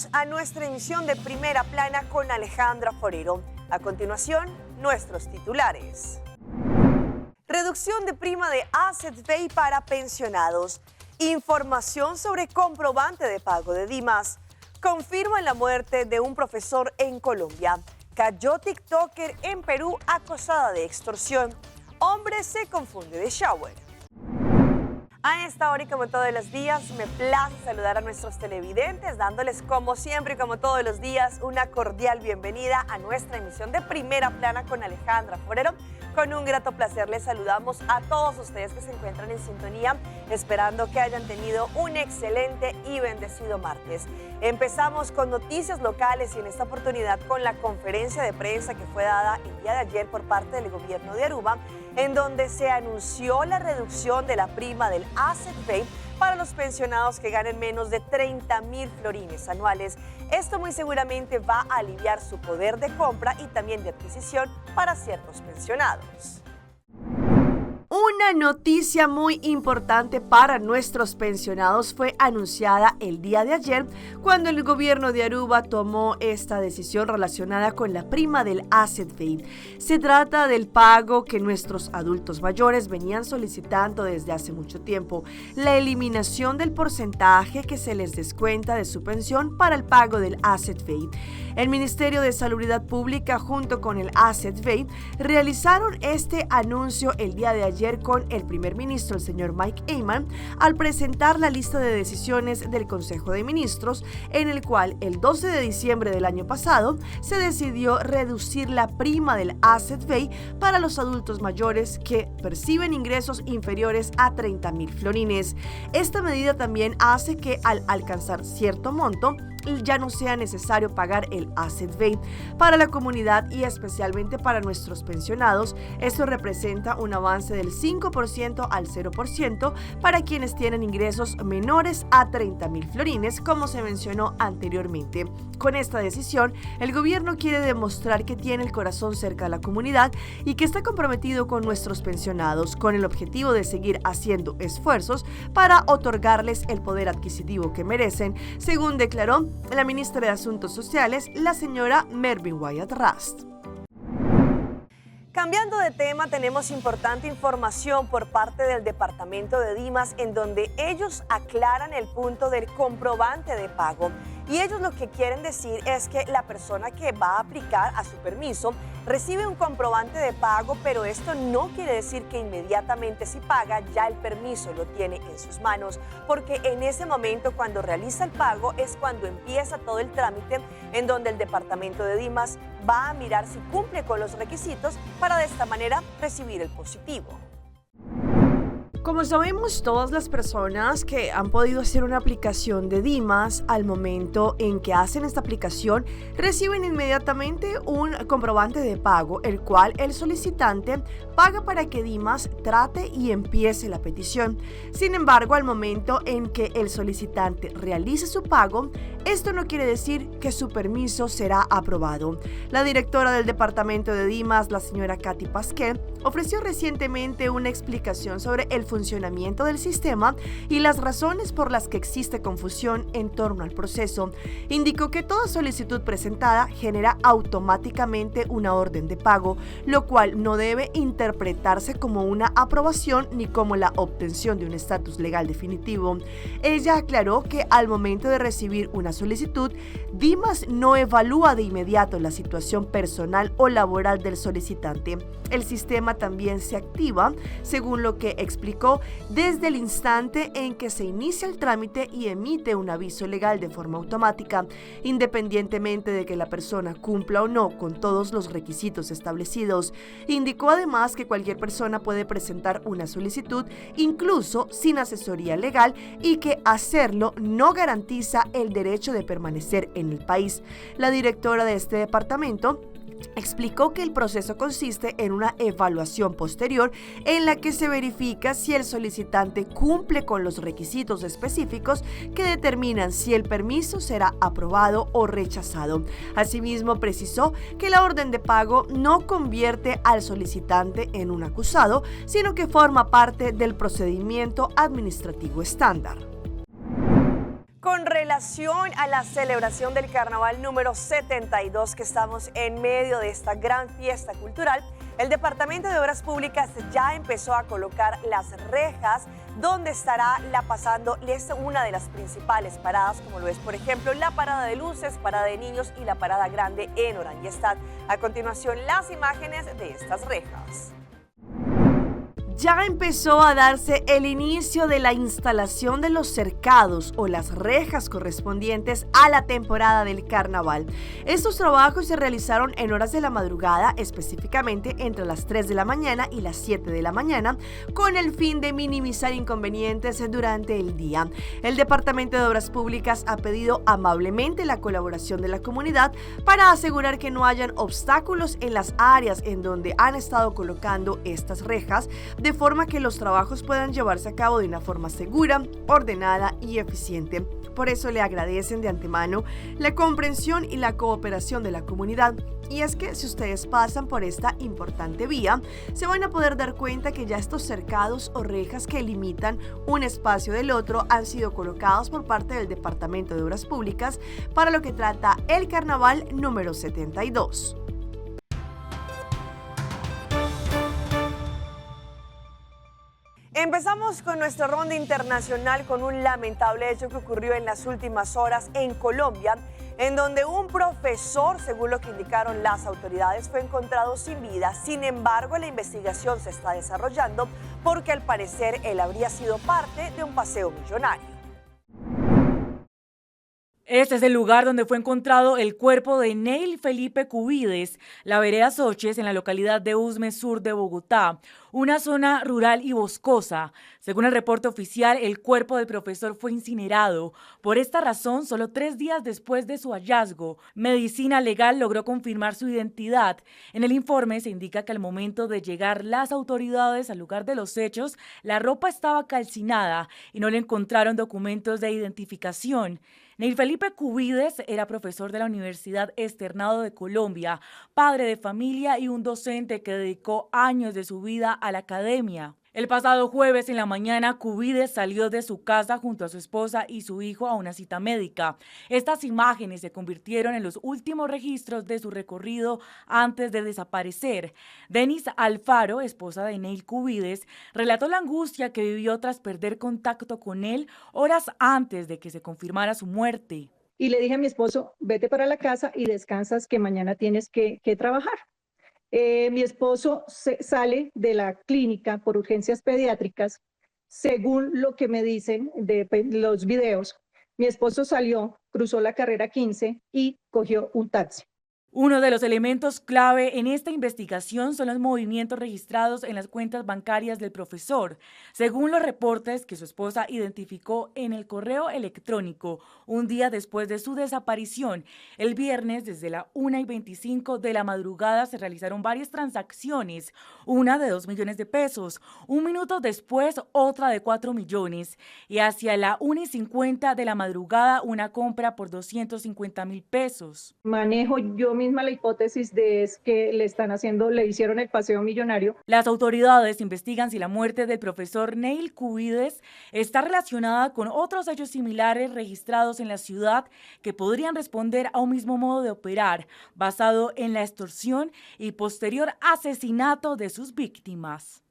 Bienvenidos a nuestra emisión de Primera Plana con Alejandra Forero. A continuación, nuestros titulares. Reducción de prima de Asset Pay para pensionados. Información sobre comprobante de pago de Dimas. Confirman la muerte de un profesor en Colombia. Cayó TikToker en Perú acusada de extorsión. Hombre se confunde de shower. A esta hora y como todos los días, me place saludar a nuestros televidentes, dándoles como siempre y como todos los días una cordial bienvenida a nuestra emisión de Primera Plana con Alejandra Forero. Con un grato placer les saludamos a todos ustedes que se encuentran en sintonía, esperando que hayan tenido un excelente y bendecido martes. Empezamos con noticias locales y en esta oportunidad con la conferencia de prensa que fue dada el día de ayer por parte del gobierno de Aruba, en donde se anunció la reducción de la prima del Asset Pay para los pensionados que ganen menos de 30.000 florines anuales. Esto muy seguramente va a aliviar su poder de compra y también de adquisición para ciertos pensionados. Una noticia muy importante para nuestros pensionados fue anunciada el día de ayer cuando el gobierno de Aruba tomó esta decisión relacionada con la prima del Asset Pay. Se trata del pago que nuestros adultos mayores venían solicitando desde hace mucho tiempo, la eliminación del porcentaje que se les descuenta de su pensión para el pago del Asset Pay. El Ministerio de Salubridad Pública junto con el Asset Pay realizaron este anuncio el día de ayer con el primer ministro, el señor Mike Eyman, al presentar la lista de decisiones del Consejo de Ministros, en el cual el 12 de diciembre del año pasado se decidió reducir la prima del Asset Pay para los adultos mayores que perciben ingresos inferiores a 30.000 florines. Esta medida también hace que al alcanzar cierto monto, ya no sea necesario pagar el Asset Pay. Para la comunidad y especialmente para nuestros pensionados, esto representa un avance del 5% al 0% para quienes tienen ingresos menores a 30.000 florines, como se mencionó anteriormente. Con esta decisión, el gobierno quiere demostrar que tiene el corazón cerca de la comunidad y que está comprometido con nuestros pensionados, con el objetivo de seguir haciendo esfuerzos para otorgarles el poder adquisitivo que merecen, según declaró la ministra de Asuntos Sociales, la señora Mervyn Wyatt Rust. Cambiando de tema, tenemos importante información por parte del departamento de Dimas, en donde ellos aclaran el punto del comprobante de pago. Y ellos lo que quieren decir es que la persona que va a aplicar a su permiso recibe un comprobante de pago, pero esto no quiere decir que inmediatamente si paga ya el permiso lo tiene en sus manos, porque en ese momento cuando realiza el pago es cuando empieza todo el trámite, en donde el departamento de Dimas va a mirar si cumple con los requisitos para de esta manera recibir el positivo. Como sabemos, todas las personas que han podido hacer una aplicación de Dimas, al momento en que hacen esta aplicación, reciben inmediatamente un comprobante de pago, el cual el solicitante paga para que Dimas trate y empiece la petición. Sin embargo, al momento en que el solicitante realice su pago, esto no quiere decir que su permiso será aprobado. La directora del departamento de Dimas, la señora Katy Pasquet, ofreció recientemente una explicación sobre el funcionamiento del sistema y las razones por las que existe confusión en torno al proceso. Indicó que toda solicitud presentada genera automáticamente una orden de pago, lo cual no debe interpretarse como una aprobación ni como la obtención de un estatus legal definitivo. Ella aclaró que al momento de recibir una solicitud, Dimas no evalúa de inmediato la situación personal o laboral del solicitante. El sistema también se activa, según lo que explicó, desde el instante en que se inicia el trámite y emite un aviso legal de forma automática, independientemente de que la persona cumpla o no con todos los requisitos establecidos. Indicó además que cualquier persona puede presentar una solicitud, incluso sin asesoría legal, y que hacerlo no garantiza el derecho de permanecer en el país. La directora de este departamento explicó que el proceso consiste en una evaluación posterior en la que se verifica si el solicitante cumple con los requisitos específicos que determinan si el permiso será aprobado o rechazado. Asimismo, precisó que la orden de pago no convierte al solicitante en un acusado, sino que forma parte del procedimiento administrativo estándar. Con con relación a la celebración del carnaval número 72, que estamos en medio de esta gran fiesta cultural, el Departamento de Obras Públicas ya empezó a colocar las rejas donde estará pasando una de las principales paradas, como lo es, por ejemplo, la parada de luces, parada de niños y la parada grande en Oranje. A continuación, las imágenes de estas rejas. Ya empezó a darse el inicio de la instalación de los cercados o las rejas correspondientes a la temporada del carnaval. Estos trabajos se realizaron en horas de la madrugada, específicamente entre las 3 de la mañana y las 7 de la mañana, con el fin de minimizar inconvenientes durante el día. El Departamento de Obras Públicas ha pedido amablemente la colaboración de la comunidad para asegurar que no hayan obstáculos en las áreas en donde han estado colocando estas rejas, de forma que los trabajos puedan llevarse a cabo de una forma segura, ordenada y eficiente. Por eso le agradecen de antemano la comprensión y la cooperación de la comunidad. Y es que si ustedes pasan por esta importante vía, se van a poder dar cuenta que ya estos cercados o rejas que limitan un espacio del otro han sido colocados por parte del Departamento de Obras Públicas para lo que trata el carnaval número 72. Empezamos con nuestra ronda internacional con un lamentable hecho que ocurrió en las últimas horas en Colombia, en donde un profesor, según lo que indicaron las autoridades, fue encontrado sin vida. Sin embargo, la investigación se está desarrollando porque al parecer él habría sido parte de un paseo millonario. Este es el lugar donde fue encontrado el cuerpo de Neil Felipe Cubides, la vereda Soches, en la localidad de Usme, sur de Bogotá, una zona rural y boscosa. Según el reporte oficial, el cuerpo del profesor fue incinerado. Por esta razón, solo 3 días después de su hallazgo, Medicina Legal logró confirmar su identidad. En el informe se indica que al momento de llegar las autoridades al lugar de los hechos, la ropa estaba calcinada y no le encontraron documentos de identificación. Neil Felipe Cubides era profesor de la Universidad Externado de Colombia, padre de familia y un docente que dedicó años de su vida a la academia. El pasado jueves en la mañana, Cubides salió de su casa junto a su esposa y su hijo a una cita médica. Estas imágenes se convirtieron en los últimos registros de su recorrido antes de desaparecer. Denis Alfaro, esposa de Neil Cubides, relató la angustia que vivió tras perder contacto con él horas antes de que se confirmara su muerte. Y le dije a mi esposo, vete para la casa y descansas que mañana tienes que trabajar. Mi esposo sale de la clínica por urgencias pediátricas, según lo que me dicen de los videos. Mi esposo salió, cruzó la carrera 15 y cogió un taxi. Uno de los elementos clave en esta investigación son los movimientos registrados en las cuentas bancarias del profesor. Según los reportes que su esposa identificó en el correo electrónico un día después de su desaparición, el viernes desde la 1:25 de la madrugada se realizaron varias transacciones, una de 2 millones de pesos, un minuto después otra de 4 millones y hacia la 1:50 de la madrugada una compra por 250,000 pesos. Manejo yo misma la hipótesis de es que le hicieron el paseo millonario. Las autoridades investigan si la muerte del profesor Neil Cubides está relacionada con otros hechos similares registrados en la ciudad que podrían responder a un mismo modo de operar, basado en la extorsión y posterior asesinato de sus víctimas.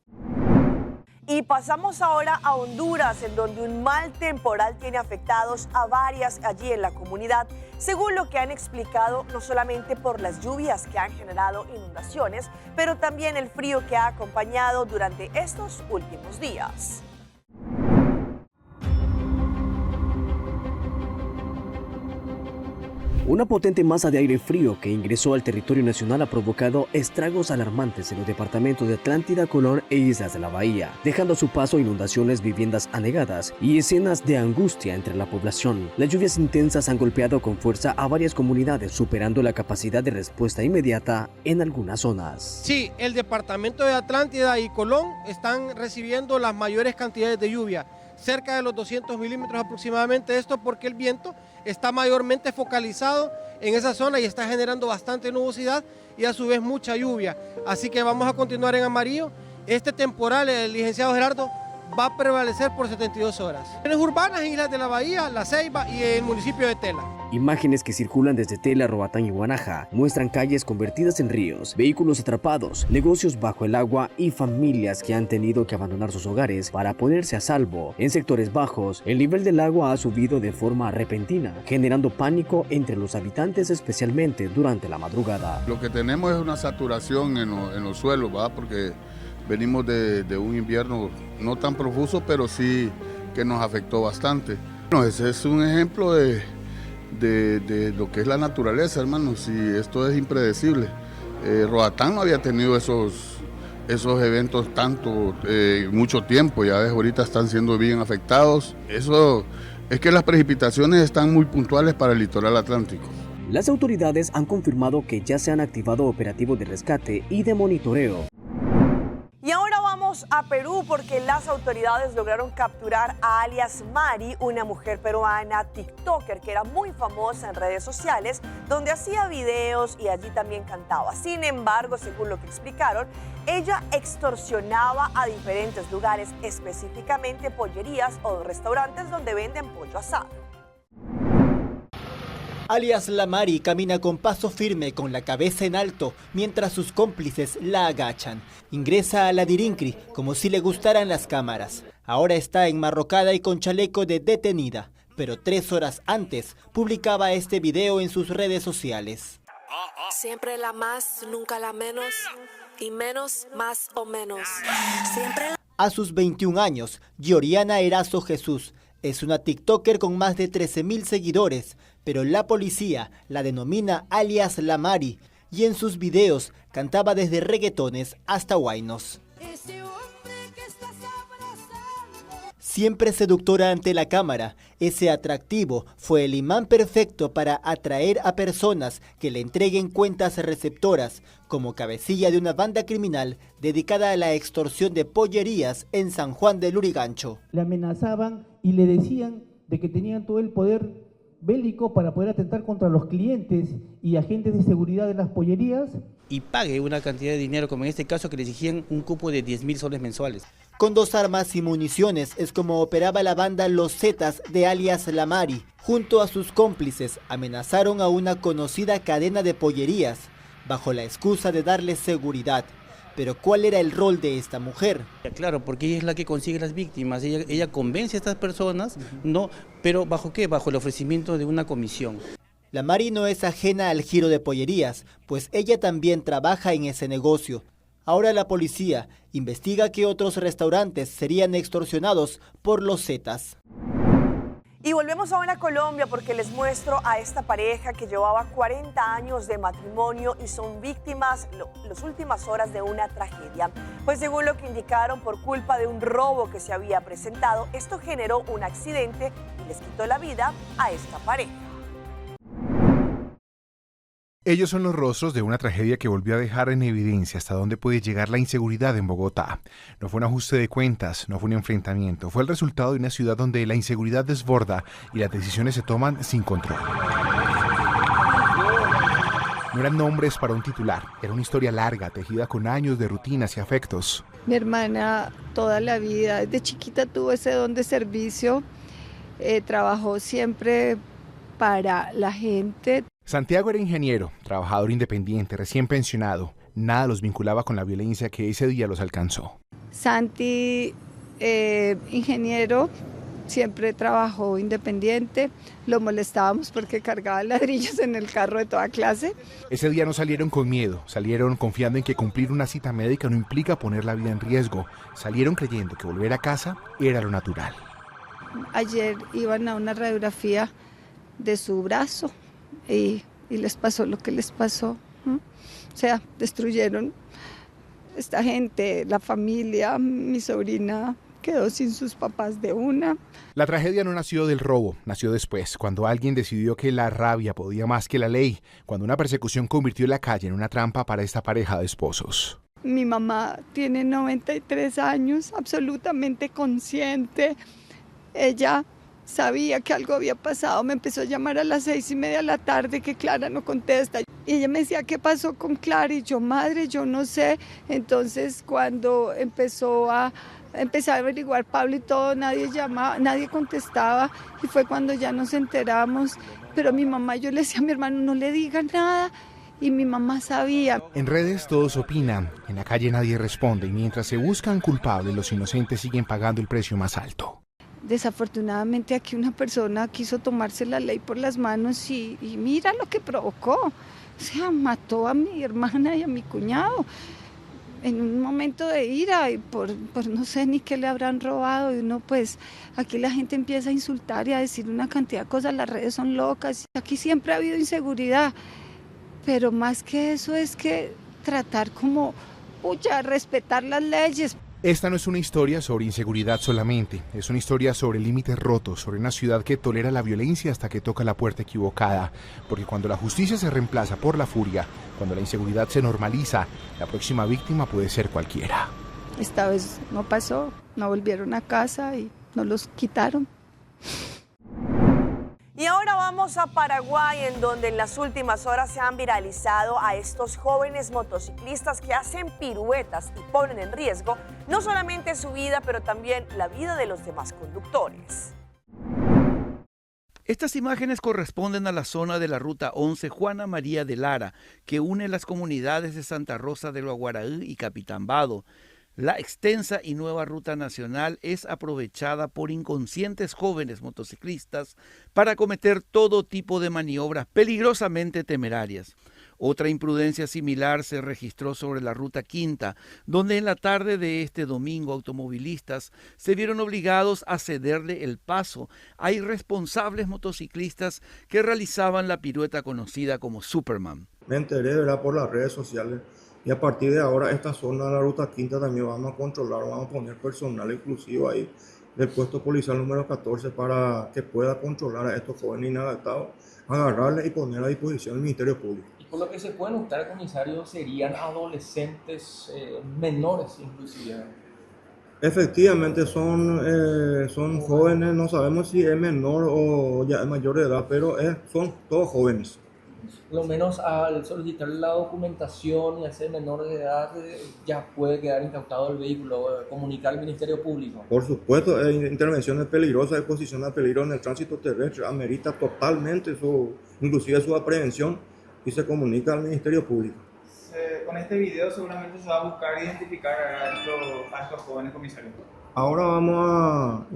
Y pasamos ahora a Honduras, en donde un mal temporal tiene afectados a varias allí en la comunidad, según lo que han explicado, no solamente por las lluvias que han generado inundaciones, pero también el frío que ha acompañado durante estos últimos días. Una potente masa de aire frío que ingresó al territorio nacional ha provocado estragos alarmantes en los departamentos de Atlántida, Colón e Islas de la Bahía, dejando a su paso inundaciones, viviendas anegadas y escenas de angustia entre la población. Las lluvias intensas han golpeado con fuerza a varias comunidades, superando la capacidad de respuesta inmediata en algunas zonas. Sí, el departamento de Atlántida y Colón están recibiendo las mayores cantidades de lluvia, cerca de los 200 milímetros aproximadamente, esto porque el viento está mayormente focalizado en esa zona y está generando bastante nubosidad y a su vez mucha lluvia. Así que vamos a continuar en amarillo. Este temporal, el licenciado Gerardo, va a prevalecer por 72 horas. En las urbanas, en Islas de la Bahía, La Ceiba y el municipio de Tela. Imágenes que circulan desde Tela, Roatán y Guanaja muestran calles convertidas en ríos, vehículos atrapados, negocios bajo el agua y familias que han tenido que abandonar sus hogares para ponerse a salvo. En sectores bajos, el nivel del agua ha subido de forma repentina, generando pánico entre los habitantes, especialmente durante la madrugada. Lo que tenemos es una saturación en los suelos, ¿verdad? Porque venimos de un invierno no tan profuso, pero sí que nos afectó bastante. Bueno, ese es un ejemplo de lo que es la naturaleza, hermano, si esto es impredecible. Roatán no había tenido esos eventos tanto, mucho tiempo, ya ves, ahorita están siendo bien afectados. Eso es que las precipitaciones están muy puntuales para el litoral atlántico. Las autoridades han confirmado que ya se han activado operativos de rescate y de monitoreo. Y ahora vamos a Perú porque las autoridades lograron capturar a alias Mari, una mujer peruana tiktoker que era muy famosa en redes sociales, donde hacía videos y allí también cantaba. Sin embargo, según lo que explicaron, ella extorsionaba a diferentes lugares, específicamente pollerías o restaurantes donde venden pollo asado. Alias La Mari camina con paso firme, con la cabeza en alto, mientras sus cómplices la agachan. Ingresa a la Dirincri como si le gustaran las cámaras. Ahora está enmarrocada y con chaleco de detenida, pero 3 horas antes publicaba este video en sus redes sociales. Siempre la más, nunca la menos, y menos, más o menos. Siempre la... A sus 21 años, Gioriana Erazo Jesús es una tiktoker con más de 13.000 seguidores, pero la policía la denomina alias La Mari y en sus videos cantaba desde reggaetones hasta huaynos. Siempre seductora ante la cámara, ese atractivo fue el imán perfecto para atraer a personas que le entreguen cuentas receptoras, como cabecilla de una banda criminal dedicada a la extorsión de pollerías en San Juan del Lurigancho. Le amenazaban y le decían de que tenían todo el poder bélico para poder atentar contra los clientes y agentes de seguridad de las pollerías. Y pague una cantidad de dinero, como en este caso que le exigían un cupo de 10.000 soles mensuales. Con 2 armas y municiones es como operaba la banda Los Zetas de alias La Mari. Junto a sus cómplices amenazaron a una conocida cadena de pollerías, bajo la excusa de darles seguridad. Pero ¿cuál era el rol de esta mujer? Claro, porque ella es la que consigue las víctimas, ella convence a estas personas, ¿no? Pero ¿bajo qué? Bajo el ofrecimiento de una comisión. La Mari no es ajena al giro de pollerías, pues ella también trabaja en ese negocio. Ahora la policía investiga que otros restaurantes serían extorsionados por los Zetas. Y volvemos ahora a Colombia porque les muestro a esta pareja que llevaba 40 años de matrimonio y son víctimas las últimas horas de una tragedia. Pues según lo que indicaron, por culpa de un robo que se había presentado, esto generó un accidente y les quitó la vida a esta pareja. Ellos son los rostros de una tragedia que volvió a dejar en evidencia hasta dónde puede llegar la inseguridad en Bogotá. No fue un ajuste de cuentas, no fue un enfrentamiento, fue el resultado de una ciudad donde la inseguridad desborda y las decisiones se toman sin control. No eran nombres para un titular, era una historia larga, tejida con años de rutinas y afectos. Mi hermana toda la vida, desde chiquita tuvo ese don de servicio, trabajó siempre para la gente. Santiago era ingeniero, trabajador independiente, recién pensionado. Nada los vinculaba con la violencia que ese día los alcanzó. Santi, ingeniero, siempre trabajó independiente. Lo molestábamos porque cargaba ladrillos en el carro de toda clase. Ese día no salieron con miedo, salieron confiando en que cumplir una cita médica no implica poner la vida en riesgo. Salieron creyendo que volver a casa era lo natural. Ayer iban a una radiografía de su brazo. Y les pasó lo que les pasó. O sea, destruyeron esta gente, la familia, mi sobrina quedó sin sus papás de una. La tragedia no nació del robo, nació después, cuando alguien decidió que la rabia podía más que la ley, cuando una persecución convirtió la calle en una trampa para esta pareja de esposos. Mi mamá tiene 93 años, absolutamente consciente. Ella sabía que algo había pasado. Me empezó a llamar a las 6:30 de la tarde que Clara no contesta. Y ella me decía, ¿qué pasó con Clara? Y yo, madre, yo no sé. Entonces, cuando empecé a averiguar Pablo y todo, nadie llamaba, nadie contestaba. Y fue cuando ya nos enteramos. Pero mi mamá, yo le decía a mi hermano, no le diga nada. Y mi mamá sabía. En redes todos opinan, en la calle nadie responde y mientras se buscan culpables, los inocentes siguen pagando el precio más alto. Desafortunadamente aquí una persona quiso tomarse la ley por las manos y mira lo que provocó. O sea, mató a mi hermana y a mi cuñado en un momento de ira y por no sé ni qué le habrán robado. Y uno pues, aquí la gente empieza a insultar y a decir una cantidad de cosas, las redes son locas. Aquí siempre ha habido inseguridad. Pero más que eso es que tratar como, respetar las leyes. Esta no es una historia sobre inseguridad solamente, es una historia sobre límites rotos, sobre una ciudad que tolera la violencia hasta que toca la puerta equivocada. Porque cuando la justicia se reemplaza por la furia, cuando la inseguridad se normaliza, la próxima víctima puede ser cualquiera. Esta vez no pasó, no volvieron a casa y nos los quitaron. Y ahora vamos a Paraguay, en donde en las últimas horas se han viralizado a estos jóvenes motociclistas que hacen piruetas y ponen en riesgo no solamente su vida, pero también la vida de los demás conductores. Estas imágenes corresponden a la zona de la Ruta 11 Juana María de Lara, que une las comunidades de Santa Rosa del Aguaraí y Capitán Bado. La extensa y nueva ruta nacional es aprovechada por inconscientes jóvenes motociclistas para cometer todo tipo de maniobras peligrosamente temerarias. Otra imprudencia similar se registró sobre la Ruta Quinta, donde en la tarde de este domingo automovilistas se vieron obligados a cederle el paso a irresponsables motociclistas que realizaban la pirueta conocida como Superman. Me enteré, ¿verdad?, por las redes sociales. Y a partir de ahora esta zona de la Ruta Quinta también vamos a controlar, vamos a poner personal exclusivo ahí del puesto policial número 14 para que pueda controlar a estos jóvenes inadaptados, agarrarles y poner a disposición del Ministerio Público. Y por lo que se puede notar, comisario, serían adolescentes menores inclusive. Efectivamente son jóvenes, no sabemos si es menor o ya es mayor de edad, pero son todos jóvenes. Lo menos al solicitar la documentación y al ser menor de edad ya puede quedar incautado el vehículo, comunicar al Ministerio Público. Por supuesto, intervenciones peligrosas, exposición a peligro en el tránsito terrestre, amerita totalmente inclusive su aprehensión y se comunica al Ministerio Público. Con este video seguramente se va a buscar identificar a estos jóvenes, comisarios. Ahora vamos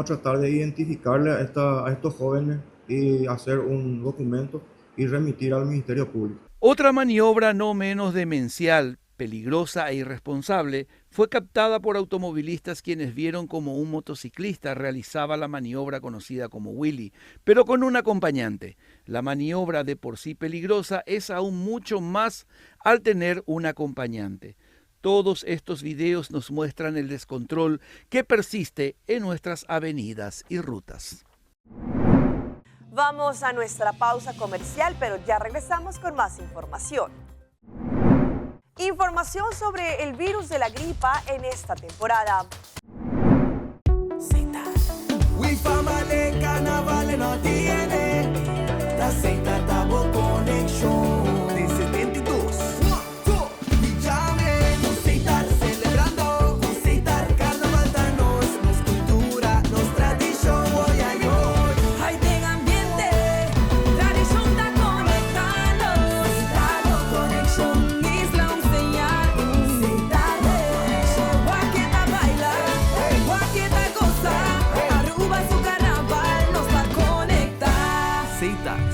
a tratar de identificarle a estos jóvenes y hacer un documento y remitir al Ministerio Público. Otra maniobra no menos demencial, peligrosa e irresponsable fue captada por automovilistas quienes vieron como un motociclista realizaba la maniobra conocida como Willy, pero con un acompañante. La maniobra de por sí peligrosa es aún mucho más al tener un acompañante. Todos estos videos nos muestran el descontrol que persiste en nuestras avenidas y rutas. Vamos a nuestra pausa comercial, pero ya regresamos con más información. Información sobre el virus de la gripa en esta temporada.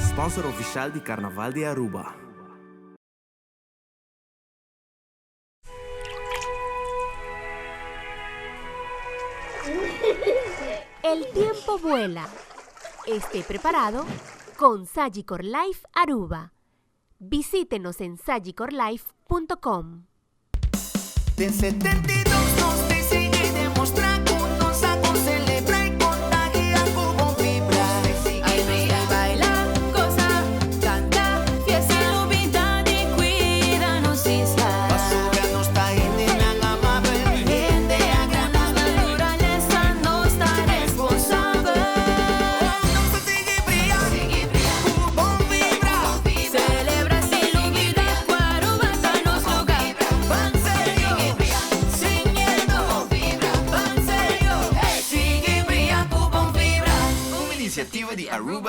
Sponsor oficial de Carnaval de Aruba. El tiempo vuela. Esté preparado con Sagicor Life Aruba. Visítenos en sagicorlife.com. De 72 nos decidí demostrar con nos hago celebrar y contagiar como vibra. Hay reír, bailar, gozar, cantar, fiesta, novedad y cuidarnos isla. Basura nos está en amable, gente agradable, naturaleza nos está responsable.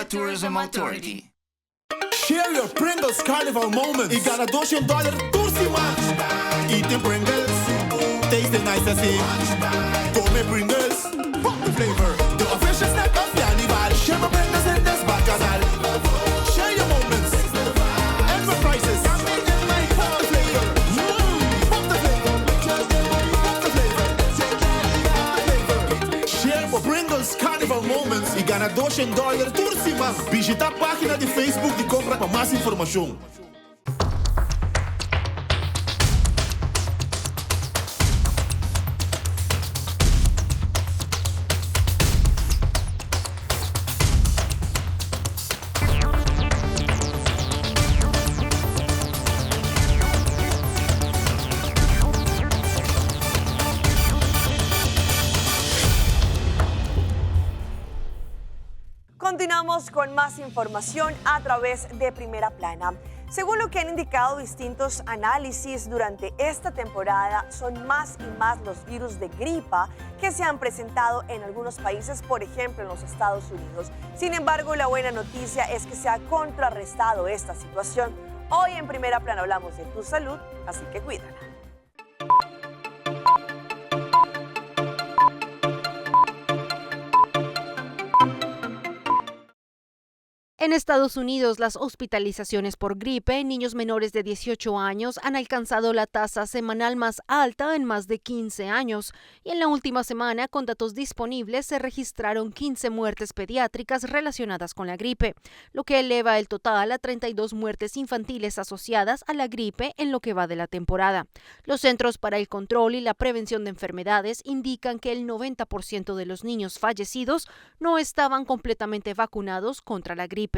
Tourism Authority. Share your Pringles Carnival moments y gana $200 Tursi Eat the Pringles, taste nice así. Come Pringles, pop the flavor. The official snack of Carnival. Share my Pringles en Desbacanal. Share your moments, and for prices. Pop the flavor, pop the flavor, pop the flavor. Share my Pringles Carnival moments y gana $200 Tursi. Visita a página de Facebook e compra para mais informação. Continuamos con más información a través de Primera Plana. Según lo que han indicado distintos análisis durante esta temporada, son más y más los virus de gripa que se han presentado en algunos países, por ejemplo en los Estados Unidos. Sin embargo, la buena noticia es que se ha contrarrestado esta situación. Hoy en Primera Plana hablamos de tu salud, así que cuídala. En Estados Unidos, las hospitalizaciones por gripe en niños menores de 18 años han alcanzado la tasa semanal más alta en más de 15 años, y en la última semana, con datos disponibles, se registraron 15 muertes pediátricas relacionadas con la gripe, lo que eleva el total a 32 muertes infantiles asociadas a la gripe en lo que va de la temporada. Los Centros para el Control y la Prevención de Enfermedades indican que el 90% de los niños fallecidos no estaban completamente vacunados contra la gripe.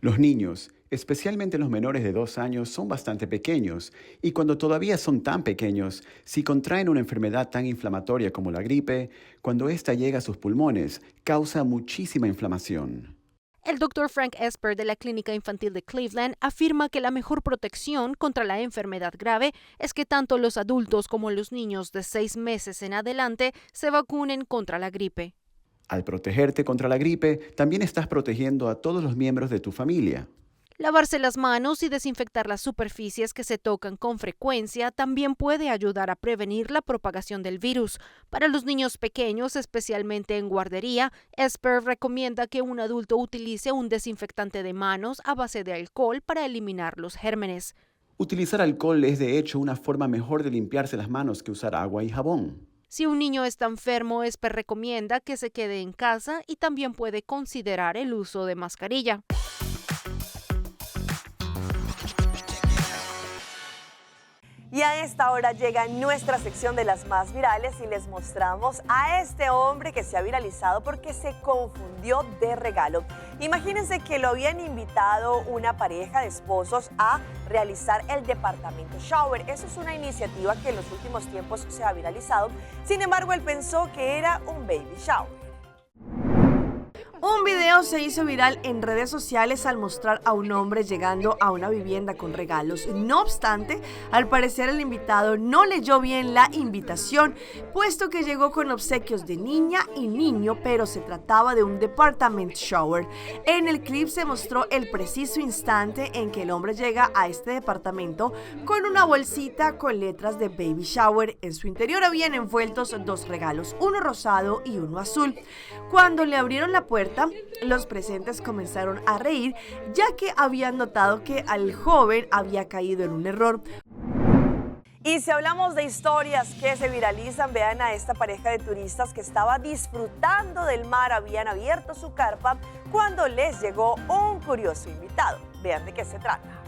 Los niños, especialmente los menores de 2 años, son bastante pequeños y cuando todavía son tan pequeños, si contraen una enfermedad tan inflamatoria como la gripe, cuando ésta llega a sus pulmones, causa muchísima inflamación. El Dr. Frank Esper de la Clínica Infantil de Cleveland afirma que la mejor protección contra la enfermedad grave es que tanto los adultos como los niños de 6 meses en adelante se vacunen contra la gripe. Al protegerte contra la gripe, también estás protegiendo a todos los miembros de tu familia. Lavarse las manos y desinfectar las superficies que se tocan con frecuencia también puede ayudar a prevenir la propagación del virus. Para los niños pequeños, especialmente en guardería, Esper recomienda que un adulto utilice un desinfectante de manos a base de alcohol para eliminar los gérmenes. Utilizar alcohol es de hecho una forma mejor de limpiarse las manos que usar agua y jabón. Si un niño está enfermo, Esper recomienda que se quede en casa y también puede considerar el uso de mascarilla. Y a esta hora llega nuestra sección de las más virales y les mostramos a este hombre que se ha viralizado porque se confundió de regalo. Imagínense que lo habían invitado una pareja de esposos a realizar el departamento shower. Eso es una iniciativa que en los últimos tiempos se ha viralizado. Sin embargo, él pensó que era un baby shower. Un video se hizo viral en redes sociales al mostrar a un hombre llegando a una vivienda con regalos. No obstante, al parecer el invitado no leyó bien la invitación, puesto que llegó con obsequios de niña y niño, pero se trataba de un department shower. En el clip se mostró el preciso instante en que el hombre llega a este departamento con una bolsita con letras de baby shower. En su interior habían envueltos 2 regalos, uno rosado y uno azul. Cuando le abrieron la puerta, los presentes comenzaron a reír, ya que habían notado que al joven había caído en un error. Y si hablamos de historias que se viralizan, vean a esta pareja de turistas que estaba disfrutando del mar, habían abierto su carpa cuando les llegó un curioso invitado. Vean de qué se trata.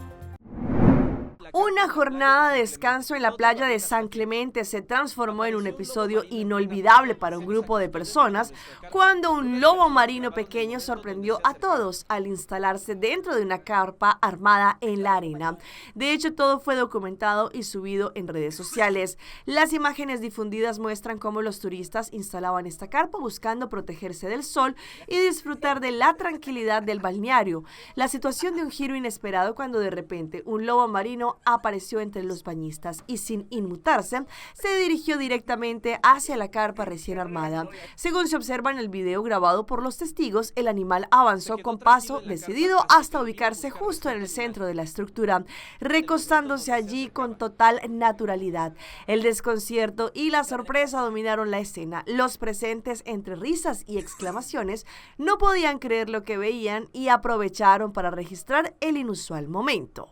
Una jornada de descanso en la playa de San Clemente se transformó en un episodio inolvidable para un grupo de personas cuando un lobo marino pequeño sorprendió a todos al instalarse dentro de una carpa armada en la arena. De hecho, todo fue documentado y subido en redes sociales. Las imágenes difundidas muestran cómo los turistas instalaban esta carpa buscando protegerse del sol y disfrutar de la tranquilidad del balneario. La situación dio un giro inesperado cuando de repente un lobo marino apareció entre los bañistas y sin inmutarse, se dirigió directamente hacia la carpa recién armada. Según se observa en el video grabado por los testigos, el animal avanzó con paso decidido hasta ubicarse justo en el centro de la estructura, recostándose allí con total naturalidad. El desconcierto y la sorpresa dominaron la escena. Los presentes, entre risas y exclamaciones, no podían creer lo que veían y aprovecharon para registrar el inusual momento.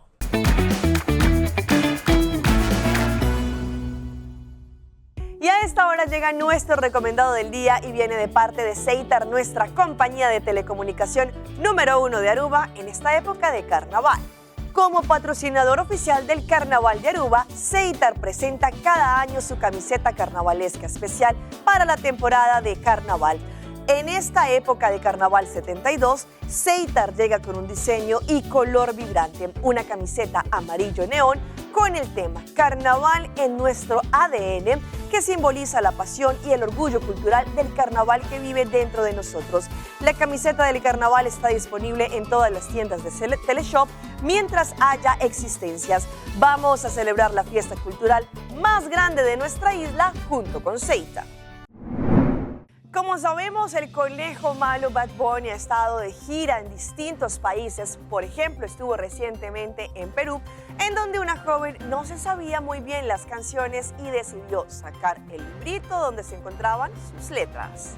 Y a esta hora llega nuestro recomendado del día y viene de parte de Ceitar, nuestra compañía de telecomunicación número 1 de Aruba en esta época de carnaval. Como patrocinador oficial del Carnaval de Aruba, Ceitar presenta cada año su camiseta carnavalesca especial para la temporada de carnaval. En esta época de Carnaval 72, Ceitar llega con un diseño y color vibrante, una camiseta amarillo neón con el tema Carnaval en nuestro ADN, que simboliza la pasión y el orgullo cultural del carnaval que vive dentro de nosotros. La camiseta del carnaval está disponible en todas las tiendas de Teleshop mientras haya existencias. Vamos a celebrar la fiesta cultural más grande de nuestra isla junto con Ceitar. Como sabemos, el conejo malo Bad Bunny ha estado de gira en distintos países. Por ejemplo, estuvo recientemente en Perú, en donde una joven no se sabía muy bien las canciones y decidió sacar el librito donde se encontraban sus letras.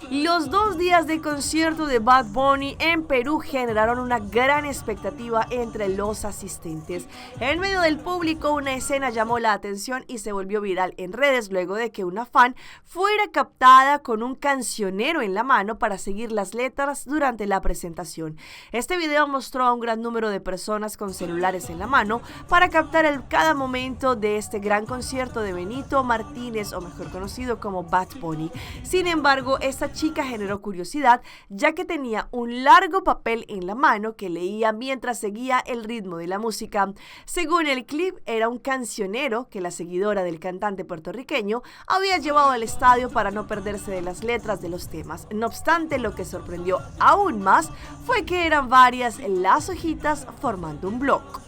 Los 2 días de concierto de Bad Bunny en Perú generaron una gran expectativa entre los asistentes. En medio del público, una escena llamó la atención y se volvió viral en redes luego de que una fan fuera captada con un cancionero en la mano para seguir las letras durante la presentación. Este video mostró a un gran número de personas con celulares en la mano para captar cada momento de este gran concierto de Benito Martínez, o mejor conocido como Bad Bunny. Sin embargo, esta chica generó curiosidad, ya que tenía un largo papel en la mano que leía mientras seguía el ritmo de la música. Según el clip, era un cancionero que la seguidora del cantante puertorriqueño había llevado al estadio para no perderse de las letras de los temas. No obstante, lo que sorprendió aún más fue que eran varias las hojitas formando un bloque.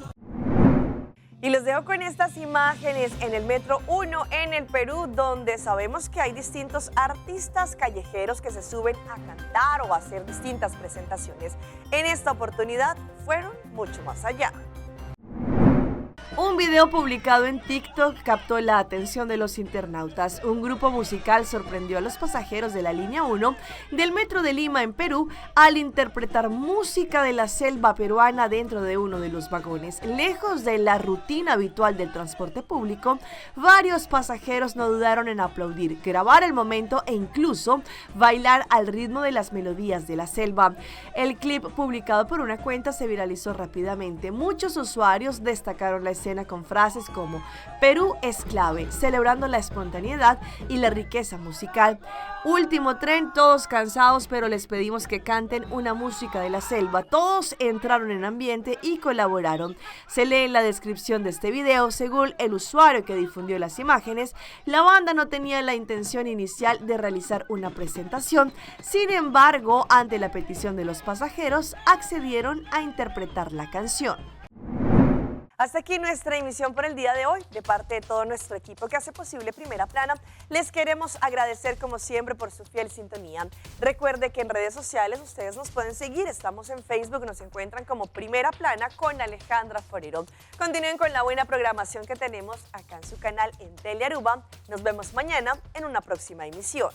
Y los dejo con estas imágenes en el Metro 1 en el Perú, donde sabemos que hay distintos artistas callejeros que se suben a cantar o a hacer distintas presentaciones. En esta oportunidad fueron mucho más allá. Un video publicado en TikTok captó la atención de los internautas. Un grupo musical sorprendió a los pasajeros de la línea 1 del Metro de Lima en Perú al interpretar música de la selva peruana dentro de uno de los vagones. Lejos de la rutina habitual del transporte público, varios pasajeros no dudaron en aplaudir, grabar el momento e incluso bailar al ritmo de las melodías de la selva. El clip, publicado por una cuenta, se viralizó rápidamente. Muchos usuarios destacaron la escena con frases como "Perú es clave", celebrando la espontaneidad y la riqueza musical. Último tren, todos cansados, pero les pedimos que canten una música de la selva. Todos entraron en ambiente y colaboraron. Se lee en la descripción de este video: según el usuario que difundió las imágenes, la banda no tenía la intención inicial de realizar una presentación. Sin embargo, ante la petición de los pasajeros, accedieron a interpretar la canción. Hasta aquí nuestra emisión por el día de hoy. De parte de todo nuestro equipo que hace posible Primera Plana, les queremos agradecer como siempre por su fiel sintonía. Recuerde que en redes sociales ustedes nos pueden seguir. Estamos en Facebook, nos encuentran como Primera Plana con Alejandra Forero. Continúen con la buena programación que tenemos acá en su canal en Telearuba. Nos vemos mañana en una próxima emisión.